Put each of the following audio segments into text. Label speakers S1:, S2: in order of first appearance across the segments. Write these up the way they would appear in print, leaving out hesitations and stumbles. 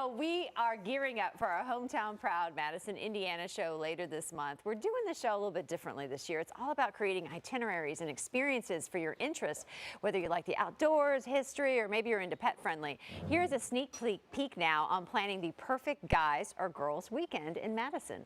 S1: Well, we are gearing up for our Hometown Proud Madison, Indiana show later this month. We're doing the show a little bit differently this year. It's all about creating itineraries and experiences for your interests, whether you like the outdoors, history, or maybe you're into pet friendly. Here's a sneak peek now on planning the perfect guys or girls weekend in Madison.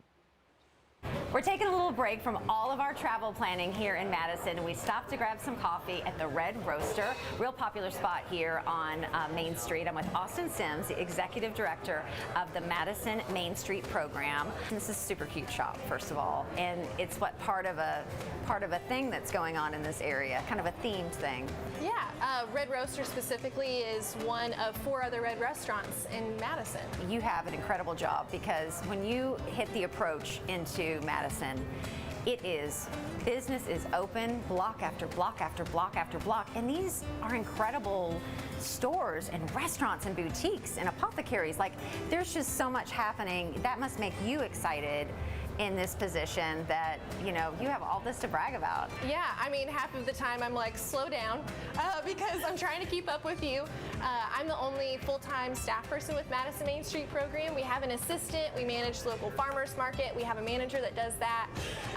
S1: We're taking a little break from all of our travel planning here in Madison, and we stopped to grab some coffee at the Red Roaster, real popular spot here on Main Street. I'm with Austin Sims, the Executive Director of the Madison Main Street program. And this is a super cute shop, first of all, and it's part of a thing that's going on in this area, kind of a themed thing.
S2: Yeah, Red Roaster specifically is one of 4 other Red restaurants in Madison.
S1: You have an incredible job because when you hit the approach into Madison, business is open block after block after block after block, and these are incredible stores and restaurants and boutiques and apothecaries. Like, there's just so much happening. That must make you excited in this position that, you have all this to brag about.
S2: Yeah, I mean, half of the time I'm like, slow down, because I'm trying to keep up with you. I'm the only full-time staff person with Madison Main Street program. We have an assistant, we manage local farmers market, we have a manager that does that,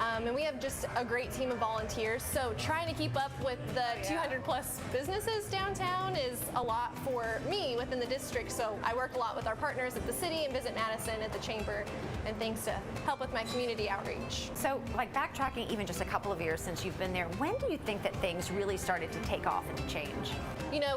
S2: and we have just a great team of volunteers. So trying to keep up with the 200 plus businesses downtown is a lot for me within the district. So I work a lot with our partners at the city and Visit Madison at the chamber and things to help with my community outreach.
S1: So, like, backtracking even just a couple of years since you've been there, when do you think that things really started to take off and to change?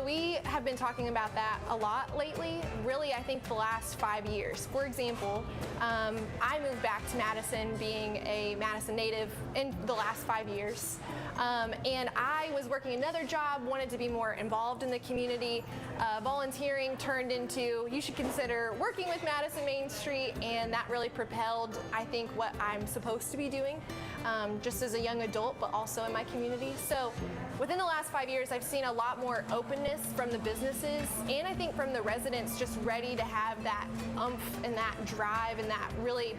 S2: We have been talking about that a lot lately. Really, I think the last 5 years. For example, I moved back to Madison being a Madison native in the last 5 years. And I was working another job, wanted to be more involved in the community. Volunteering turned into, you should consider working with Madison Main Street, and that really propelled, I think, what I'm supposed to be doing, just as a young adult, but also in my community. So within the last 5 years, I've seen a lot more openness from the businesses, and I think from the residents, just ready to have that oomph and that drive and that really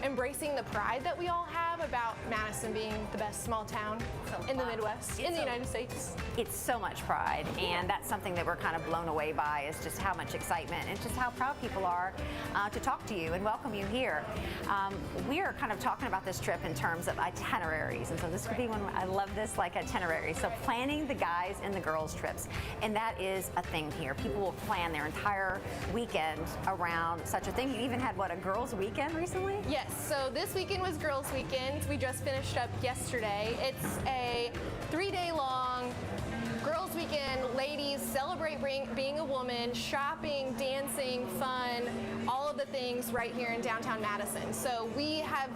S2: embracing the pride that we all have about Madison being the best small town in the Midwest, in the United States.
S1: It's so much pride, and that's something that we're kind of blown away by, is just how much excitement and just how proud people are to talk to you and welcome you here. We are kind of talking about this trip in terms of itineraries, and so this could be one. I love this, like, itinerary. So planning the guys and the girls trips, and that is a thing here. People will plan their entire weekend around such a thing. You even had, what, a girls' weekend recently?
S2: Yes. So this weekend was Girls Weekend. We just finished up yesterday. It's a 3-day long Girls Weekend. Ladies celebrate being a woman, shopping, dancing, fun, all of the things right here in downtown Madison. So we have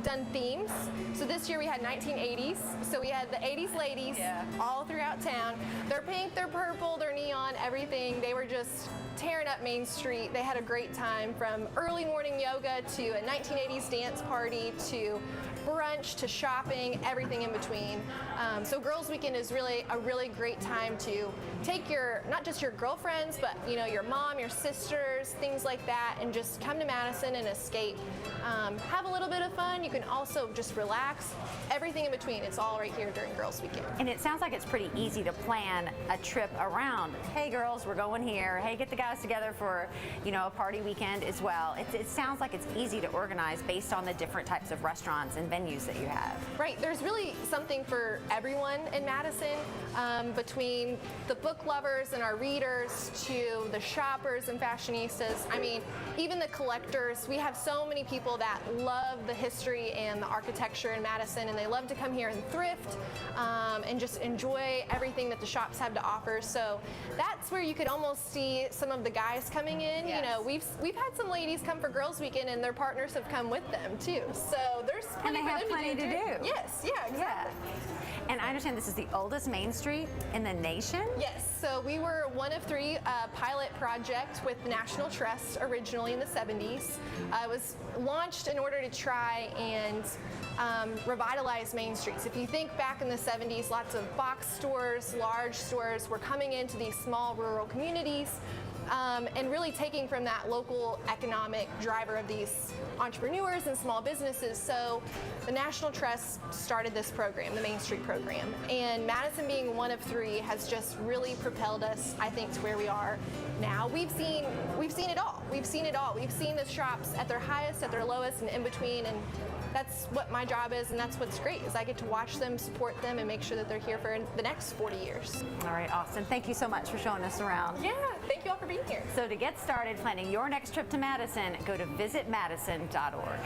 S2: done themes. So this year we had 1980s. So we had the 80s ladies all throughout town. They're pink, they're purple, they're neon, everything. They were just tearing up Main Street. They had a great time, from early morning yoga to a 1980s dance party to brunch to shopping, everything in between. So Girls Weekend is really a really great time to take not just your girlfriends, but your mom, your sisters, things like that, and just come to Madison and escape. Have a little bit of fun. You can also just relax. Everything in between. It's all right here during Girls Weekend.
S1: And it sounds like it's pretty easy to plan a trip around. Hey girls, we're going here. Hey, get the guys together for a party weekend as well. It sounds like it's easy to organize based on the different types of restaurants and venues that you have.
S2: Right. There's really something for everyone in Madison, between the book lovers and our readers to the shoppers and fashionistas. I mean, even the collectors. We have so many people that love the history and the architecture in Madison, and they love to come here and thrift and just enjoy everything that the shops have to offer. So that's where you could almost see some of the guys coming in.
S1: Yes.
S2: We've had some ladies come for Girls Weekend, and their partners have come with them too. So there's plenty
S1: to do.
S2: Yes, yeah, exactly.
S1: Yeah. And I understand this is the oldest Main Street in the nation?
S2: Yes, so we were one of 3 pilot projects with National Trust originally in the 70s. It was launched in order to try and revitalize Main Streets. If you think back in the 70s, lots of box stores, large stores were coming into these small rural communities, and really taking from that local economic driver of these entrepreneurs and small businesses. So the National Trust started this program, the Main Street program, and Madison being one of 3 has just really propelled us, I think, to where we are now. We've seen it all. We've seen it all. We've seen the shops at their highest, at their lowest, and in between, and that's what my job is, and that's what's great, is I get to watch them, support them, and make sure that they're here for the next 40 years.
S1: All right, Austin, thank you so much for showing us around.
S2: Yeah, thank you all for being here.
S1: So to get started planning your next trip to Madison, go to visitmadison.org.